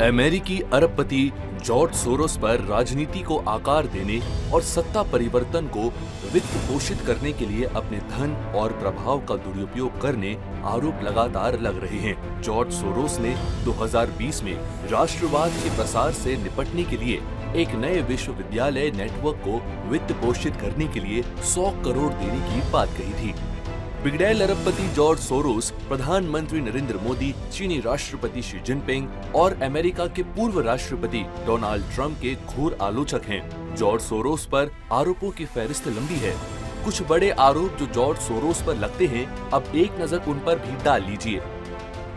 अमेरिकी अरबपति George Soros पर राजनीति को आकार देने और सत्ता परिवर्तन को वित्त पोषित करने के लिए अपने धन और प्रभाव का दुरुपयोग करने आरोप लगातार लग रहे हैं। जॉर्ज सोरोस ने 2020 में राष्ट्रवाद के प्रसार से निपटने के लिए एक नए विश्वविद्यालय नेटवर्क को वित्त पोषित करने के लिए 100 करोड़ देने की बात कही थी। बिगड़ैल अरबपति जॉर्ज सोरोस प्रधानमंत्री नरेंद्र मोदी, चीनी राष्ट्रपति शी जिनपिंग और अमेरिका के पूर्व राष्ट्रपति डोनाल्ड ट्रंप के घोर आलोचक हैं। जॉर्ज सोरोस पर आरोपों की फहरिस्त लंबी है। कुछ बड़े आरोप जो जॉर्ज सोरोस पर लगते हैं, अब एक नजर उन पर भी डाल लीजिए।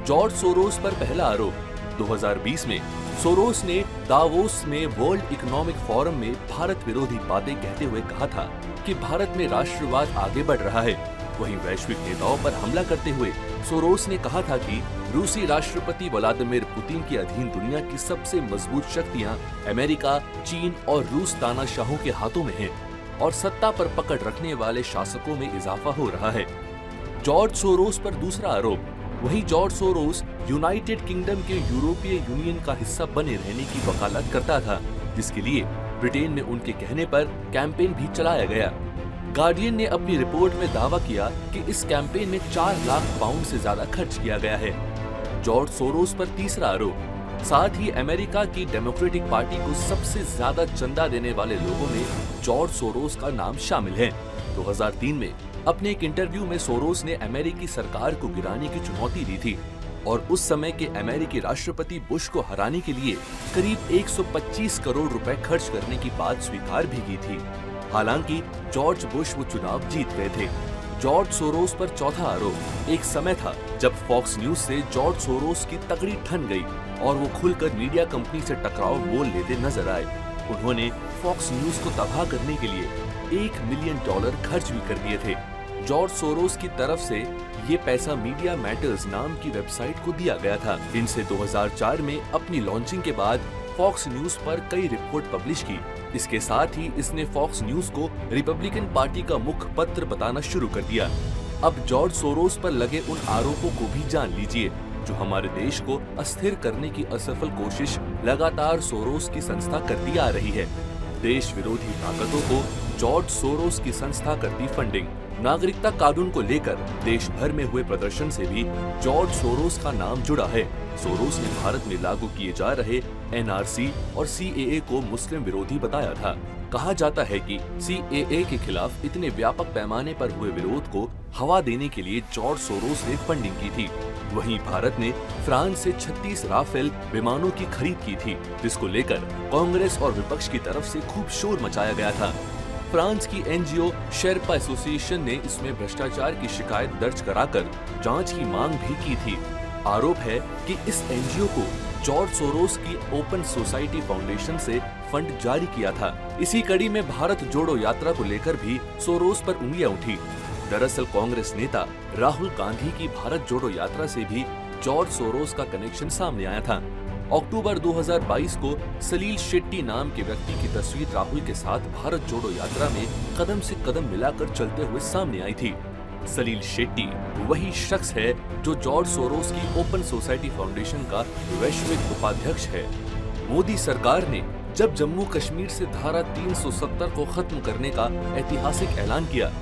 जॉर्ज सोरोस पर पहला आरोप 2020 में सोरोस ने दावोस में वर्ल्ड इकोनॉमिक फोरम में भारत विरोधी बातें कहते हुए कहा था कि भारत में राष्ट्रवाद आगे बढ़ रहा है। वहीं वैश्विक नेताओं पर हमला करते हुए सोरोस ने कहा था कि रूसी राष्ट्रपति व्लादिमीर पुतिन के अधीन दुनिया की सबसे मजबूत शक्तियां अमेरिका, चीन और रूस तानाशाहों के हाथों में हैं और सत्ता पर पकड़ रखने वाले शासकों में इजाफा हो रहा है। जॉर्ज सोरोस पर दूसरा आरोप, वहीं जॉर्ज सोरोस यूनाइटेड किंगडम के यूरोपीय यूनियन का हिस्सा बने रहने की वकालत करता था, जिसके लिए ब्रिटेन में उनके कहने पर कैंपेन भी चलाया गया। गार्डियन ने अपनी रिपोर्ट में दावा किया कि इस कैंपेन में 4 लाख पाउंड से ज्यादा खर्च किया गया है। जॉर्ज सोरोस पर तीसरा आरोप, साथ ही अमेरिका की डेमोक्रेटिक पार्टी को सबसे ज्यादा चंदा देने वाले लोगों में जॉर्ज सोरोस का नाम शामिल है। 2003 में अपने एक इंटरव्यू में सोरोस ने अमेरिकी सरकार को गिराने की चुनौती दी थी और उस समय के अमेरिकी राष्ट्रपति बुश को हराने के लिए करीब 125 करोड़ रुपए खर्च करने की बात स्वीकार भी की थी। हालांकि जॉर्ज बुश वो चुनाव जीत गए थे। जॉर्ज सोरोस पर चौथा आरोप, एक समय था जब फॉक्स न्यूज से जॉर्ज सोरोस की तगड़ी ठन गई और वो खुलकर मीडिया कंपनी से टकराव बोल लेते नजर आए। उन्होंने फॉक्स न्यूज को तबाह करने के लिए $1 मिलियन खर्च भी कर दिए थे। जॉर्ज सोरोस की तरफ से ये पैसा मीडिया मैटर्स नाम की वेबसाइट को दिया गया था। इनसे 2004 में अपनी लॉन्चिंग के बाद फॉक्स न्यूज पर कई रिपोर्ट पब्लिश की। इसके साथ ही इसने फॉक्स न्यूज को रिपब्लिकन पार्टी का मुखपत्र बताना शुरू कर दिया। अब जॉर्ज सोरोस पर लगे उन आरोपों को भी जान लीजिए, जो हमारे देश को अस्थिर करने की असफल कोशिश लगातार सोरोस की संस्था करती आ रही है। देश विरोधी ताकतों को जॉर्ज सोरोस की संस्था करती फंडिंग। नागरिकता कानून को लेकर देश भर में हुए प्रदर्शन से भी जॉर्ज सोरोस का नाम जुड़ा है। सोरोस ने भारत में लागू किए जा रहे NRC और CAA को मुस्लिम विरोधी बताया था। कहा जाता है कि CAA के खिलाफ इतने व्यापक पैमाने पर हुए विरोध को हवा देने के लिए जॉर्ज सोरोस ने फंडिंग की थी। वहीं भारत ने फ्रांस से 36 राफेल विमानों की खरीद की थी, जिसको लेकर कांग्रेस और विपक्ष की तरफ से खूब शोर मचाया गया था। फ्रांस की NGO शेरपा एसोसिएशन ने इसमें भ्रष्टाचार की शिकायत दर्ज कराकर जांच की मांग भी की थी। आरोप है कि इस NGO को जॉर्ज सोरोस की ओपन सोसाइटी फाउंडेशन से फंड जारी किया था। इसी कड़ी में भारत जोड़ो यात्रा को लेकर भी सोरोस पर उंगलियां उठी। दरअसल कांग्रेस नेता राहुल गांधी की भारत जोड़ो यात्रा से भी जॉर्ज सोरोस का कनेक्शन सामने आया था। अक्टूबर 2022 को सलील शेट्टी नाम के व्यक्ति की तस्वीर राहुल के साथ भारत जोड़ो यात्रा में कदम से कदम मिलाकर चलते हुए सामने आई थी। सलील शेट्टी वही शख्स है जो जॉर्ज सोरोस की ओपन सोसाइटी फाउंडेशन का वैश्विक उपाध्यक्ष है। मोदी सरकार ने जब जम्मू कश्मीर से धारा 370 को खत्म करने का ऐतिहासिक ऐलान किया,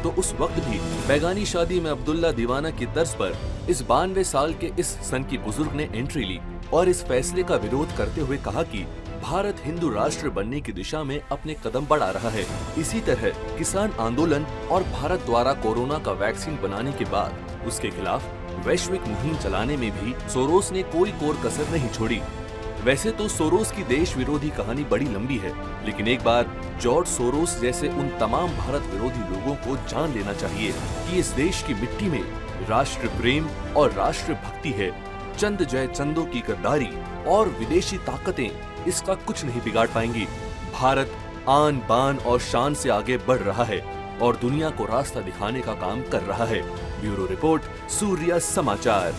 तो उस वक्त भी बैगानी शादी में अब्दुल्ला दीवाना की तर्ज पर इस 92 साल के इस सन की बुजुर्ग ने एंट्री ली और इस फैसले का विरोध करते हुए कहा कि भारत हिंदू राष्ट्र बनने की दिशा में अपने कदम बढ़ा रहा है। इसी तरह किसान आंदोलन और भारत द्वारा कोरोना का वैक्सीन बनाने के बाद उसके खिलाफ वैश्विक मुहिम चलाने में भी सोरोस ने कोई कोर कसर नहीं छोड़ी। वैसे तो सोरोस की देश विरोधी कहानी बड़ी लंबी है, लेकिन एक बार जॉर्ज सोरोस जैसे उन तमाम भारत विरोधी लोगों को जान लेना चाहिए कि इस देश की मिट्टी में राष्ट्र प्रेम और राष्ट्र भक्ति है। चंद जय चंदों की गद्दारी और विदेशी ताकतें इसका कुछ नहीं बिगाड़ पाएंगी। भारत आन बान और शान से आगे बढ़ रहा है और दुनिया को रास्ता दिखाने का काम कर रहा है। ब्यूरो रिपोर्ट, सूर्य समाचार।